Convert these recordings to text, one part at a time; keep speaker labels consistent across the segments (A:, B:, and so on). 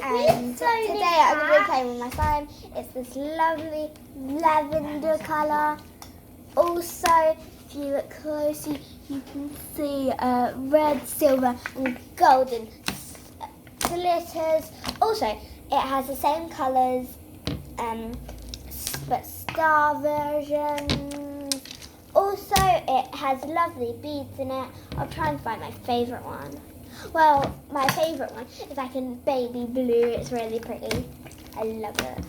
A: And today I'm going to be playing with my slime. It's this lovely lavender colour. Also, if you look closely, you can see red, silver and golden glitters. Also, it has the same colours but star versions. Also, it has lovely beads in it. I'll try and find my favourite one. Well, my favourite one is like in baby blue. It's really pretty. I love it.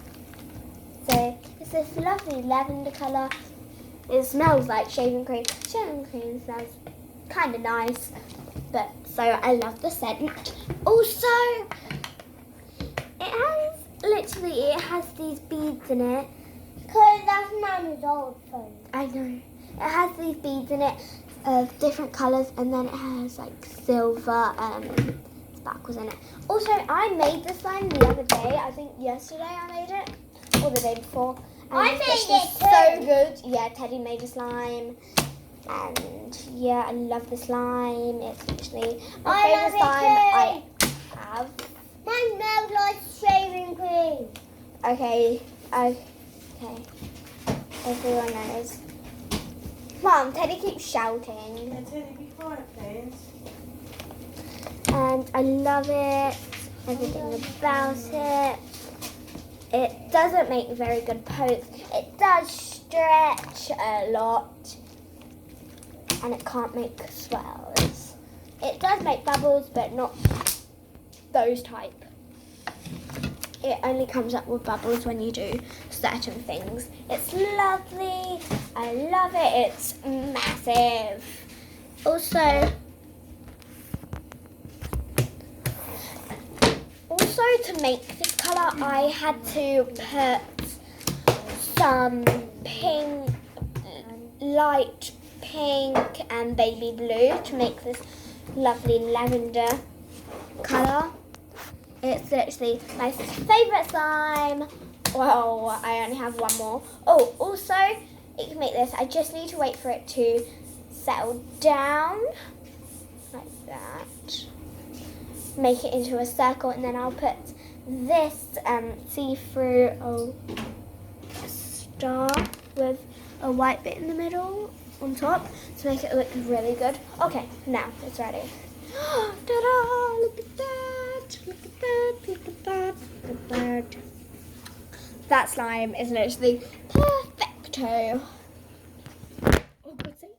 A: So, it's this lovely lavender colour. It smells like shaving cream. Shaving cream smells kind of nice. But, so I love the scent. Also, it has these beads in it.
B: Because that's Mum's old phone.
A: I know. It has these beads in it of different colours, and then it has like silver sparkles in it. Also, I made this slime the other day. I think yesterday I made it, or the day before. And
B: I made it too.
A: So good. Yeah, Teddy made a slime, and yeah, I love the slime. It's literally my favourite slime I have.
B: Mine smells like shaving cream.
A: Okay. Everyone knows. Mom, Teddy keeps shouting.
C: Yeah, Teddy, be quiet, please.
A: And I love it. Everything about it. It doesn't make very good pokes. It does stretch a lot. And it can't make swells. It does make bubbles, but not those type. It only comes up with bubbles when you do certain things. It's lovely. I love it. It's massive. Also to make this colour, I had to put some pink, light pink and baby blue to make this lovely lavender colour. It's literally my favourite slime. Well, I only have one more. Oh, also, you can make this. I just need to wait for it to settle down. Like that. Make it into a circle, and then I'll put this see-through star with a white bit in the middle on top to make it look really good. Okay, now it's ready. Ta-da! Look at that! Look at that! Look at that! Look at that! That slime is literally perfecto. Oh, God's sake.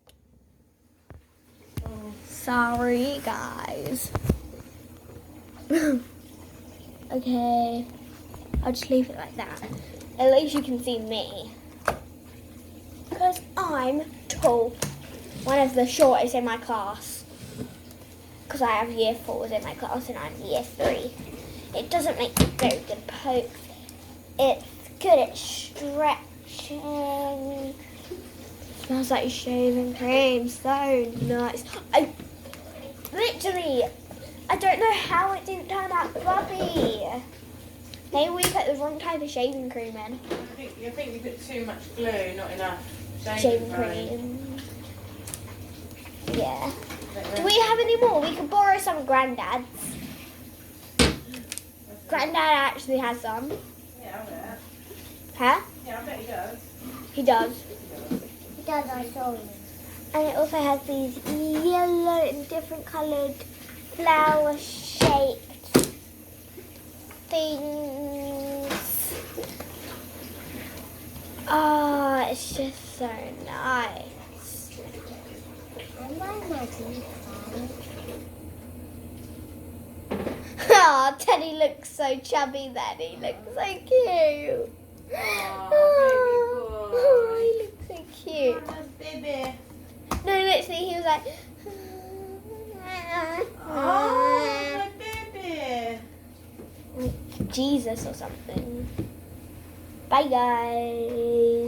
A: Oh, sorry, guys. Okay, I'll just leave it like that. At least you can see me. Because I'm tall. One of the shortest in my class. Because I have year 4s in my class and I'm year 3. It doesn't make very good pokes. It's good at stretching. Smells like shaving cream. So nice. I don't know how it didn't turn out bubby. Maybe we put the wrong type of shaving cream in.
C: I think you put too much glue, not enough
A: Shaving cream. Yeah. Do we have any more? We could borrow some of Granddad's. Granddad actually has some.
C: Yeah, I bet.
A: Huh?
C: Yeah, I bet he does.
A: He does.
B: He does, I saw him.
A: And it also has these yellow and different coloured flower-shaped things. Oh, it's just so nice.
B: And my Maggie.
A: Oh, Teddy looks so chubby then. He looks so cute. Oh, he looks so cute.
C: Oh, baby.
A: No, literally, he was like...
C: Oh, my baby.
A: like Jesus or something. Bye, guys.